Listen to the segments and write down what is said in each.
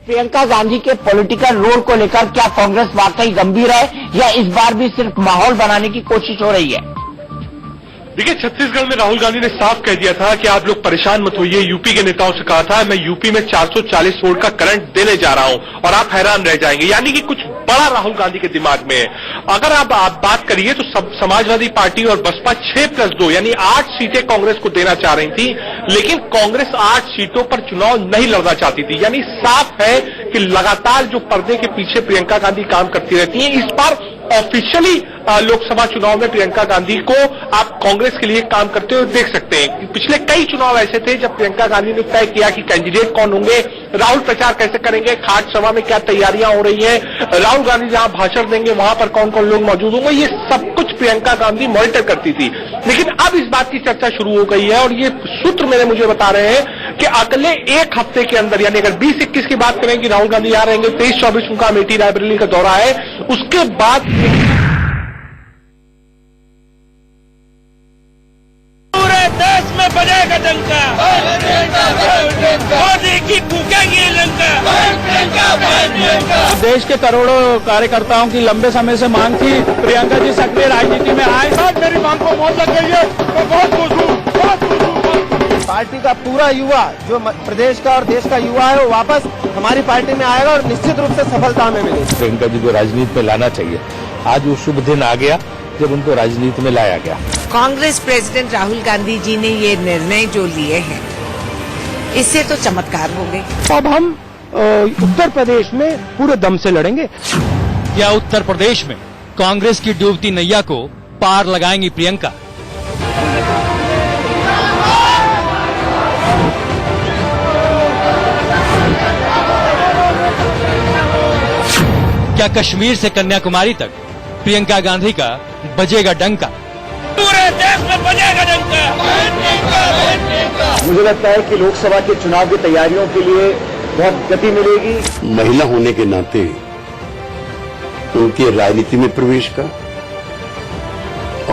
प्रियंका गांधी के political role को लेकर क्या कांग्रेस वाकई गंभीर है या इस बार भी सिर्फ माहौल बनाने की कोशिश हो रही है? देखिए, छत्तीसगढ़ में राहुल गांधी ने साफ कह दिया था कि आप लोग परेशान मत होइए। यूपी के नेताओं से कहा था मैं यूपी में 440 वोल्ट का करंट देने जा रहा हूं और आप हैरान रह जाएंगे। यानी कि कुछ बड़ा राहुल गांधी के दिमाग में है। अगर आप बात करिए तो समाजवादी पार्टी और बसपा 6+2 यानी 8 सीटें कांग्रेस को देना चाह रही थी, लेकिन कांग्रेस 8 सीटों पर चुनाव नहीं लड़ना चाहती थी। यानी साफ है कि लगातार जो पर्दे के पीछे प्रियंका गांधी काम करती रहती हैं, इस बार ऑफिशियली लोकसभा चुनाव में प्रियंका गांधी को आप कांग्रेस के लिए काम करते हुए देख सकते हैं। पिछले कई चुनाव ऐसे थे जब प्रियंका गांधी ने तय किया कि कैंडिडेट कौन होंगे, राहुल प्रचार कैसे करेंगे, खाट सभा में क्या तैयारियां हो रही हैं, राहुल गांधी जहां भाषण देंगे वहां पर कौन कौन लोग मौजूद होंगे, ये सब कुछ प्रियंका गांधी मॉनिटर करती थी। लेकिन अब इस बात की चर्चा शुरू हो गई है और ये सूत्र मुझे बता रहे हैं कि अगले एक हफ्ते के अंदर, यानी अगर 20-21 की बात करें कि राहुल गांधी यहाँ रहेंगे, 23-24 उनका अमेठी रायबरेली का दौरा है, उसके बाद पूरे देश में बजेगा डंका, मोदी की फूकेंगी लंका। देश के करोड़ों कार्यकर्ताओं की लंबे समय से मांग थी प्रियंका जी सक्रिय राजनीति में आए। मेरी मांग को मौत लग गई है, मैं बहुत खुश हूँ। पार्टी का पूरा युवा जो प्रदेश का और देश का युवा है वो वापस हमारी पार्टी में आएगा और निश्चित रूप से सफलता हमें मिलेगी। प्रियंका जी को राजनीति में लाना चाहिए। आज वो शुभ दिन आ गया जब उनको राजनीति में लाया गया। कांग्रेस प्रेसिडेंट राहुल गांधी जी ने ये निर्णय जो लिए हैं, इससे तो चमत्कार हो गए। अब हम उत्तर प्रदेश में पूरे दम से लड़ेंगे। क्या उत्तर प्रदेश में कांग्रेस की डूबती नैया को पार लगाएंगी प्रियंका? क्या कश्मीर से कन्याकुमारी तक प्रियंका गांधी का बजेगा डंका? पूरे देश में बजेगा डंका। मुझे लगता है कि लोकसभा के चुनाव की तैयारियों के लिए बहुत गति मिलेगी। महिला होने के नाते उनके राजनीति में प्रवेश का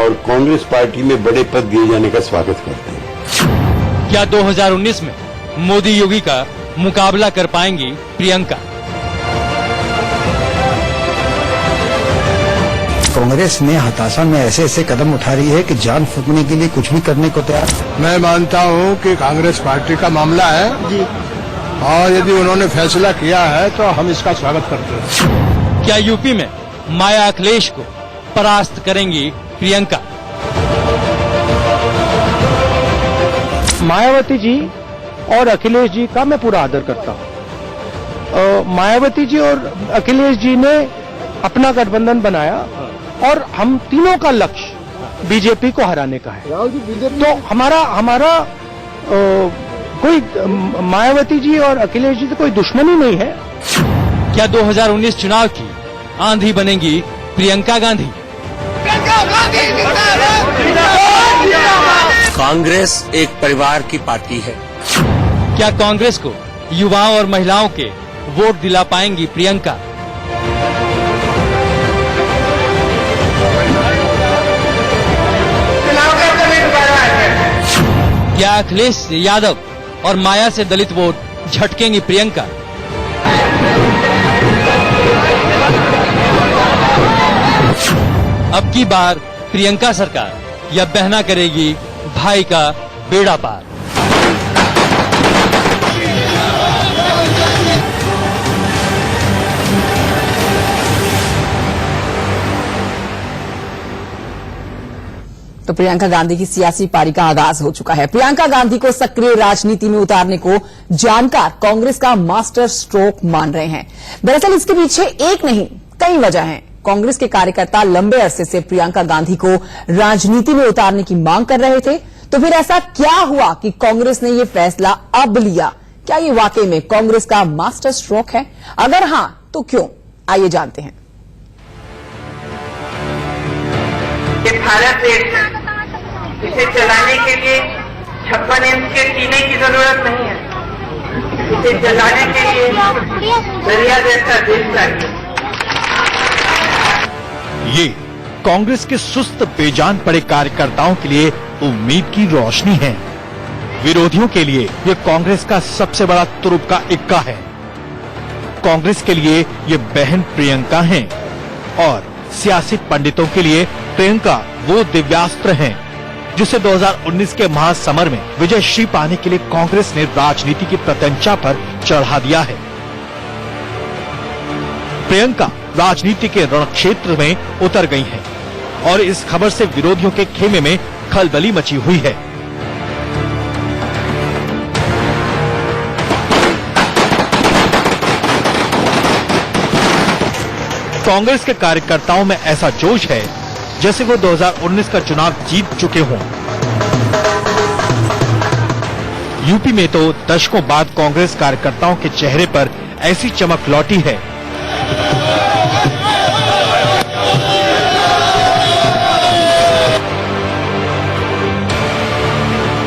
और कांग्रेस पार्टी में बड़े पद दिए जाने का स्वागत करते हैं। क्या 2019 में मोदी योगी का मुकाबला कर पाएंगी प्रियंका? कांग्रेस ने हताशा में ऐसे ऐसे कदम उठा रही है कि जान फूकने के लिए कुछ भी करने को तैयार। मैं मानता हूं कि कांग्रेस पार्टी का मामला है जी, और यदि उन्होंने फैसला किया है तो हम इसका स्वागत करते हैं। क्या यूपी में माया अखिलेश को परास्त करेंगी प्रियंका? मायावती जी और अखिलेश जी का मैं पूरा आदर करता हूँ। मायावती जी और अखिलेश जी ने अपना गठबंधन बनाया और हम तीनों का लक्ष्य बीजेपी को हराने का है। तो हमारा कोई मायावती जी और अखिलेश जी से कोई दुश्मनी नहीं है। क्या 2019 चुनाव की आंधी बनेगी प्रियंका गांधी? कांग्रेस एक परिवार की पार्टी है। क्या कांग्रेस को युवाओं और महिलाओं के वोट दिला पाएंगी प्रियंका? क्या अखिलेश से यादव और माया से दलित वोट झटकेंगी प्रियंका? अब की बार प्रियंका सरकार या बहना करेगी भाई का बेड़ा पार? तो प्रियंका गांधी की सियासी पारी का आगाज हो चुका है। प्रियंका गांधी को सक्रिय राजनीति में उतारने को जानकार कांग्रेस का मास्टर स्ट्रोक मान रहे हैं। दरअसल इसके पीछे एक नहीं कई वजह हैं। कांग्रेस के कार्यकर्ता लंबे अरसे से प्रियंका गांधी को राजनीति में उतारने की मांग कर रहे थे। तो फिर ऐसा क्या हुआ कि कांग्रेस ने ये फैसला अब लिया? क्या ये वाकई में कांग्रेस का मास्टर स्ट्रोक है? अगर हां तो क्यों? आइए जानते हैं। भारत देश है, इसे चलाने के लिए 56 इंच के टीने की जरूरत नहीं है। इसे चलाने के लिए दरिया जैसा देश चाहिए। ये कांग्रेस के सुस्त बेजान पड़े कार्यकर्ताओं के लिए उम्मीद की रोशनी है। विरोधियों के लिए ये कांग्रेस का सबसे बड़ा तुरुप का इक्का है। कांग्रेस के लिए ये बहन प्रियंका हैं और सियासी पंडितों के लिए प्रियंका वो दिव्यास्त्र हैं जिसे 2019 के महासमर में विजयश्री पाने के लिए कांग्रेस ने राजनीति की प्रत्यंचा पर चढ़ा दिया है। प्रियंका राजनीति के रणक्षेत्र में उतर गई हैं और इस खबर से विरोधियों के खेमे में खलबली मची हुई है। कांग्रेस के कार्यकर्ताओं में ऐसा जोश है जैसे वो 2019 का चुनाव जीत चुके हों। यूपी में तो दशकों बाद कांग्रेस कार्यकर्ताओं के चेहरे पर ऐसी चमक लौटी है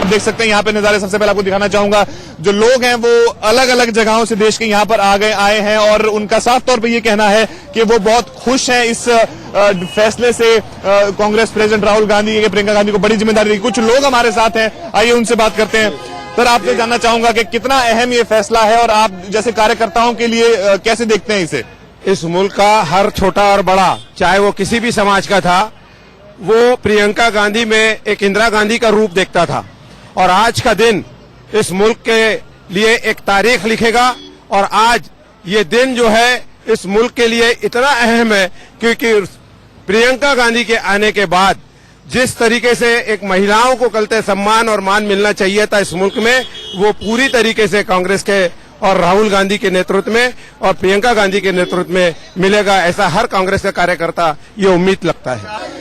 देख सकते हैं यहाँ पे नजारे। सबसे पहले आपको दिखाना चाहूंगा, जो लोग हैं वो अलग अलग जगहों से देश के यहाँ पर आए हैं और उनका साफ तौर पे ये कहना है कि वो बहुत खुश हैं इस फैसले से कांग्रेस प्रेसिडेंट राहुल गांधी के प्रियंका गांधी को बड़ी जिम्मेदारी दी। कुछ लोग हमारे साथ हैं, आइए उनसे बात करते हैं। सर, आपसे जानना चाहूंगा कि कितना अहम ये फैसला है और आप जैसे कार्यकर्ताओं के लिए कैसे देखते हैं इसे? इस मुल्क का हर छोटा और बड़ा, चाहे वो किसी भी समाज का था, वो प्रियंका गांधी में एक इंदिरा गांधी का रूप देखता था और आज का दिन इस मुल्क के लिए एक तारीख लिखेगा। और आज ये दिन जो है इस मुल्क के लिए इतना अहम है क्योंकि प्रियंका गांधी के आने के बाद जिस तरीके से एक महिलाओं को कलते सम्मान और मान मिलना चाहिए था इस मुल्क में, वो पूरी तरीके से कांग्रेस के और राहुल गांधी के नेतृत्व में और प्रियंका गांधी के नेतृत्व में मिलेगा, ऐसा हर कांग्रेस का कार्यकर्ता ये उम्मीद लगता है।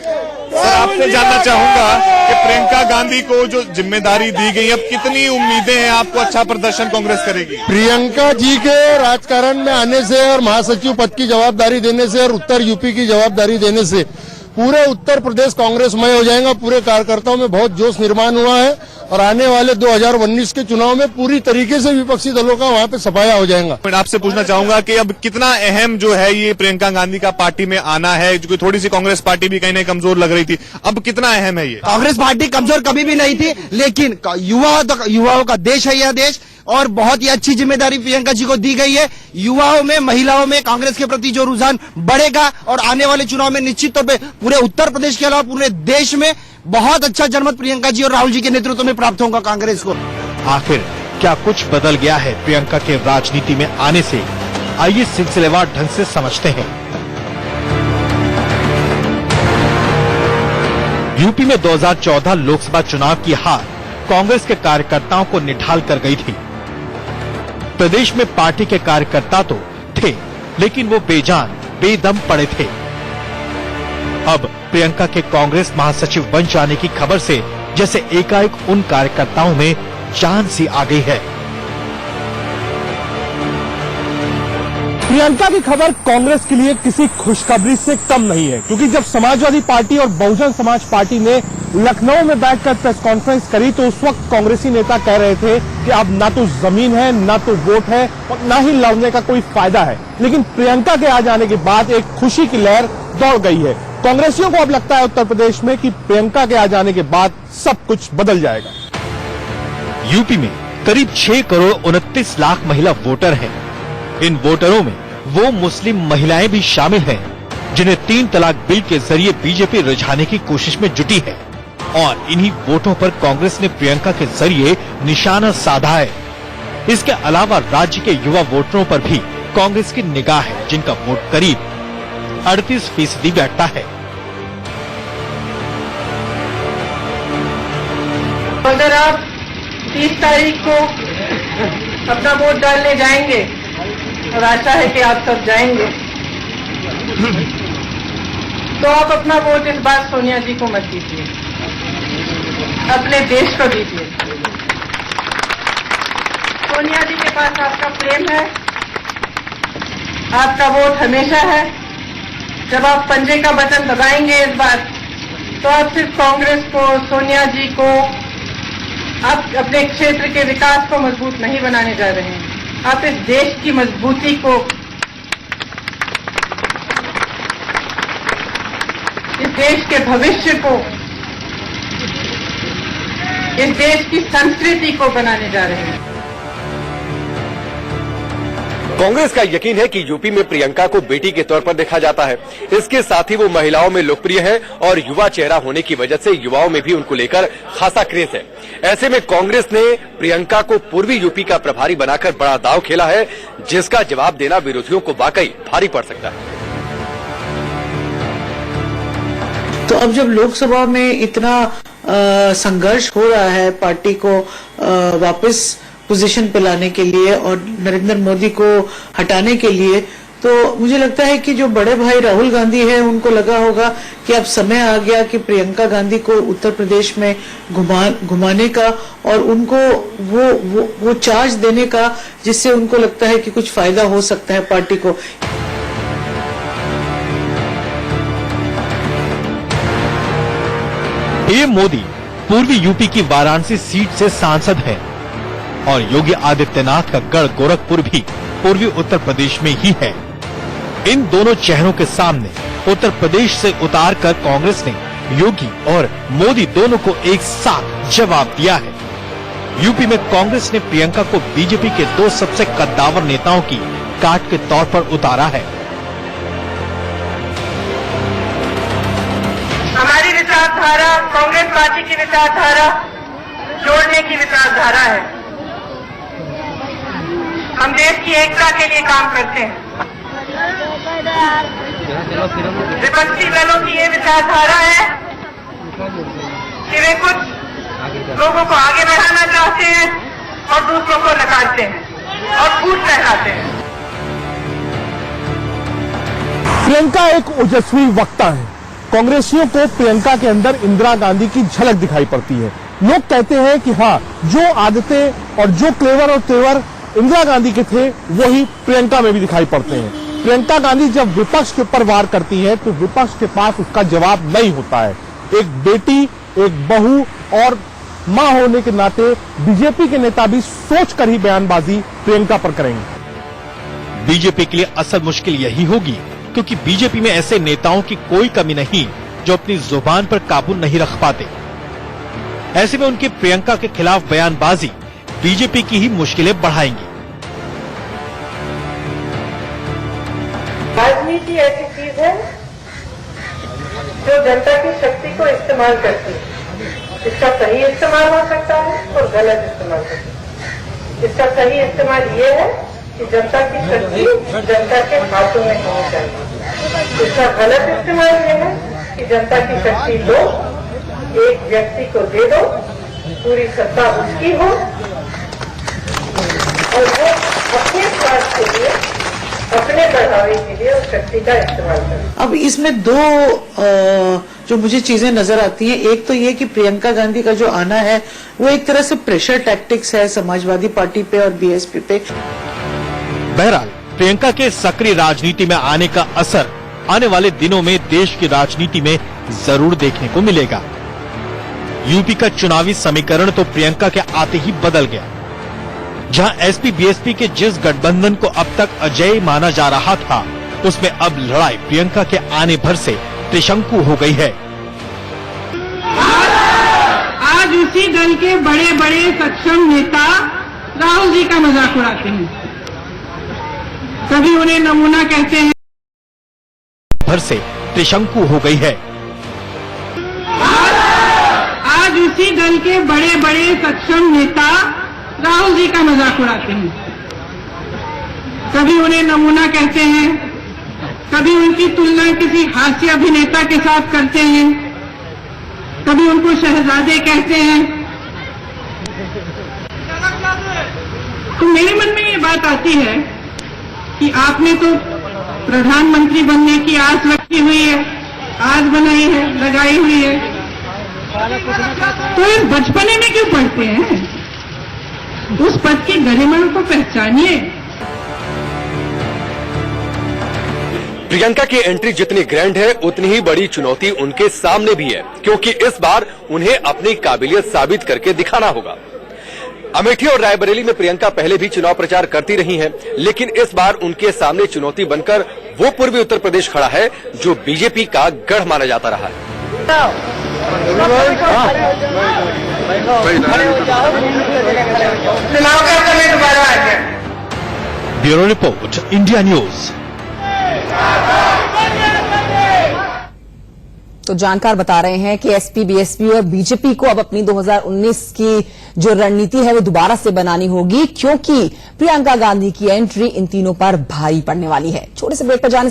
सर, आपसे जानना चाहूंगा कि प्रियंका गांधी को जो जिम्मेदारी दी गई, अब कितनी उम्मीदें हैं आपको अच्छा प्रदर्शन कांग्रेस करेगी? प्रियंका जी के राजकारण में आने से और महासचिव पद की जवाबदारी देने से और उत्तर यूपी की जवाबदारी देने से पूरे उत्तर प्रदेश कांग्रेसमय हो जाएगा। पूरे कार्यकर्ताओं में बहुत जोश निर्माण हुआ है और आने वाले 2019 के चुनाव में पूरी तरीके से विपक्षी दलों का वहां पे सफाया हो जाएगा। मैं आपसे पूछना चाहूंगा कि अब कितना अहम जो है ये प्रियंका गांधी का पार्टी में आना है, जो थोड़ी सी कांग्रेस पार्टी भी कहीं ना कमजोर लग रही थी, अब कितना अहम है ये? कांग्रेस पार्टी कमजोर कभी भी नहीं थी, लेकिन युवाओं का देश है यह देश और बहुत ही अच्छी जिम्मेदारी प्रियंका जी को दी गई है। युवाओं में, महिलाओं में कांग्रेस के प्रति जो रुझान बढ़ेगा और आने वाले चुनाव में निश्चित तौर पे पूरे उत्तर प्रदेश के अलावा पूरे देश में बहुत अच्छा जनमत प्रियंका जी और राहुल जी के नेतृत्व में प्राप्त होगा कांग्रेस को। आखिर क्या कुछ बदल गया है प्रियंका के राजनीति में आने से? आइए सिलसिलेवार ढंग से समझते हैं। यूपी में 2014 लोकसभा चुनाव की हार कांग्रेस के कार्यकर्ताओं को निढाल कर गई थी। प्रदेश में पार्टी के कार्यकर्ता तो थे, लेकिन वो बेजान, बेदम पड़े थे। अब प्रियंका के कांग्रेस महासचिव बन जाने की खबर से जैसे एकाएक उन कार्यकर्ताओं में जान सी आ गई है। प्रियंका की खबर कांग्रेस के लिए किसी खुशखबरी से कम नहीं है, क्योंकि जब समाजवादी पार्टी और बहुजन समाज पार्टी ने लखनऊ में बैठकर प्रेस कॉन्फ्रेंस करी तो उस वक्त कांग्रेसी नेता कह रहे थे कि अब ना तो जमीन है, ना तो वोट है और ना ही लड़ने का कोई फायदा है। लेकिन प्रियंका के आ जाने के बाद एक खुशी की लहर दौड़ गई है। कांग्रेसियों को अब लगता है उत्तर प्रदेश में कि प्रियंका के आ जाने के बाद सब कुछ बदल जाएगा। यूपी में करीब 6 करोड़ 29 लाख महिला वोटर हैं। इन वोटरों में वो मुस्लिम महिलाएं भी शामिल हैं जिन्हें 3 तलाक बिल के जरिए बीजेपी रिझाने की कोशिश में जुटी है और इन्हीं वोटों पर कांग्रेस ने प्रियंका के जरिए निशाना साधा है। इसके अलावा राज्य के युवा वोटरों पर भी कांग्रेस की निगाह है, जिनका वोट करीब 38% बैठता है। अगर आप 30 तारीख को अपना वोट डालने जाएंगे और आशा है कि आप सब जाएंगे, तो आप अपना वोट इस बार सोनिया जी को मत दीजिए, अपने देश को दीजिए। सोनिया जी के पास आपका प्रेम है, आपका वोट हमेशा है। जब आप पंजे का बटन दबाएंगे इस बार, तो आप सिर्फ कांग्रेस को, सोनिया जी को, आप अपने क्षेत्र के विकास को मजबूत नहीं बनाने जा रहे हैं, आप इस देश की मजबूती को, इस देश के भविष्य को, इस देश की संस्कृति को बनाने जा रहे हैं। कांग्रेस का यकीन है कि यूपी में प्रियंका को बेटी के तौर पर देखा जाता है। इसके साथ ही वो महिलाओं में लोकप्रिय है और युवा चेहरा होने की वजह से युवाओं में भी उनको लेकर खासा क्रेज है। ऐसे में कांग्रेस ने प्रियंका को पूर्वी यूपी का प्रभारी बनाकर बड़ा दांव खेला है, जिसका जवाब देना विरोधियों को वाकई भारी पड़ सकता है। तो अब जब लोकसभा में इतना संघर्ष हो रहा है पार्टी को वापस पोजीशन पे लाने के लिए और नरेंद्र मोदी को हटाने के लिए, तो मुझे लगता है कि जो बड़े भाई राहुल गांधी है उनको लगा होगा कि अब समय आ गया कि प्रियंका गांधी को उत्तर प्रदेश में घुमाने का और उनको वो चार्ज देने का, जिससे उनको लगता है कि कुछ फायदा हो सकता है पार्टी को। पीएम मोदी पूर्वी यूपी की वाराणसी सीट से सांसद हैं और योगी आदित्यनाथ का गढ़ गोरखपुर भी पूर्वी उत्तर प्रदेश में ही है। इन दोनों चेहरों के सामने उत्तर प्रदेश से उतारकर कांग्रेस ने योगी और मोदी दोनों को एक साथ जवाब दिया है। यूपी में कांग्रेस ने प्रियंका को बीजेपी के दो सबसे कद्दावर नेताओं की काट के तौर पर उतारा है। हमारी विचारधारा कांग्रेस पार्टी की विचारधारा जोड़ने की विचारधारा है। हम देश की एकता के लिए काम करते हैं। विपक्षी दलों की ये विचारधारा है कि वे कुछ लोगों को आगे बढ़ाना चाहते हैं और दूसरों को नकारते हैं और झूठ फैलाते हैं। प्रियंका एक ओजस्वी वक्ता है। कांग्रेसियों को प्रियंका के अंदर इंदिरा गांधी की झलक दिखाई पड़ती है। लोग कहते हैं कि हाँ, जो आदतें और जो क्लेवर और तेवर इंदिरा गांधी के थे वही प्रियंका में भी दिखाई पड़ते हैं। प्रियंका गांधी जब विपक्ष के ऊपर वार करती है तो विपक्ष के पास उसका जवाब नहीं होता है। एक बेटी, एक बहू और मां होने के नाते बीजेपी के नेता भी सोचकर ही बयानबाजी प्रियंका पर करेंगे। बीजेपी के लिए असल मुश्किल यही होगी, क्योंकि बीजेपी में ऐसे नेताओं की कोई कमी नहीं जो अपनी जुबान पर काबू नहीं रख पाते। ऐसे में उनकी प्रियंका के खिलाफ बयानबाजी बीजेपी की ही मुश्किलें बढ़ाएंगी। राजनीति ऐसी चीज है जो जनता की शक्ति को इस्तेमाल करती है। इसका सही इस्तेमाल हो सकता है और गलत इस्तेमाल हो सकता है। इसका सही इस्तेमाल ये है कि जनता की शक्ति जनता के हाथों में होनी चाहिए। इसका गलत इस्तेमाल ये है कि जनता की शक्ति लो, एक व्यक्ति को दे दो, पूरी सत्ता उसकी हो और वो अपने स्वार्थ के लिए, अपने बढ़ावे के लिए उस शक्ति का इस्तेमाल करें। अब इसमें दो जो मुझे चीजें नजर आती हैं, एक तो ये कि प्रियंका गांधी का जो आना है वो एक तरह से प्रेशर टैक्टिक्स है समाजवादी पार्टी पे और बीएसपी पे। बहरहाल प्रियंका के सक्रिय राजनीति में आने का असर आने वाले दिनों में देश की राजनीति में जरूर देखने को मिलेगा। यूपी का चुनावी समीकरण तो प्रियंका के आते ही बदल गया। जहां एसपी बीएसपी के जिस गठबंधन को अब तक अजेय माना जा रहा था, उसमें अब लड़ाई प्रियंका के आने भर से त्रिशंकु हो गई है। आज उसी दल के बड़े बड़े सक्षम नेता राहुल जी का मजाक उड़ाते हैं। कभी उन्हें नमूना कहते हैं, भर से त्रिशंकु हो गई है। आज उसी दल के बड़े बड़े सक्षम नेता राहुल जी का मजाक उड़ाते हैं। कभी उन्हें नमूना कहते हैं, कभी उनकी तुलना किसी हास्य अभिनेता के साथ करते हैं, कभी उनको शहजादे कहते हैं। तो मेरे मन में ये बात आती है कि आपने तो प्रधानमंत्री बनने की आस रखी हुई है, आज बनाई है, लगाई हुई है, तो ये बचपने में क्यों पढ़ते हैं? उस पद की गरिमा को पहचानिए। प्रियंका की एंट्री जितनी ग्रैंड है, उतनी ही बड़ी चुनौती उनके सामने भी है, क्योंकि इस बार उन्हें अपनी काबिलियत साबित करके दिखाना होगा। अमेठी और रायबरेली में प्रियंका पहले भी चुनाव प्रचार करती रही हैं, लेकिन इस बार उनके सामने चुनौती बनकर वो पूर्वी उत्तर प्रदेश खड़ा है जो बीजेपी का गढ़ माना जाता रहा है। चुनाव का समय दोबारा आ गया। Bureau report, India news. तो जानकार बता रहे हैं कि एसपी, बीएसपी और बीजेपी को अब अपनी 2019 की जो रणनीति है वो दोबारा से बनानी होगी, क्योंकि प्रियंका गांधी की एंट्री इन तीनों पर भारी पड़ने वाली है। छोटे से ब्रेक पर जाने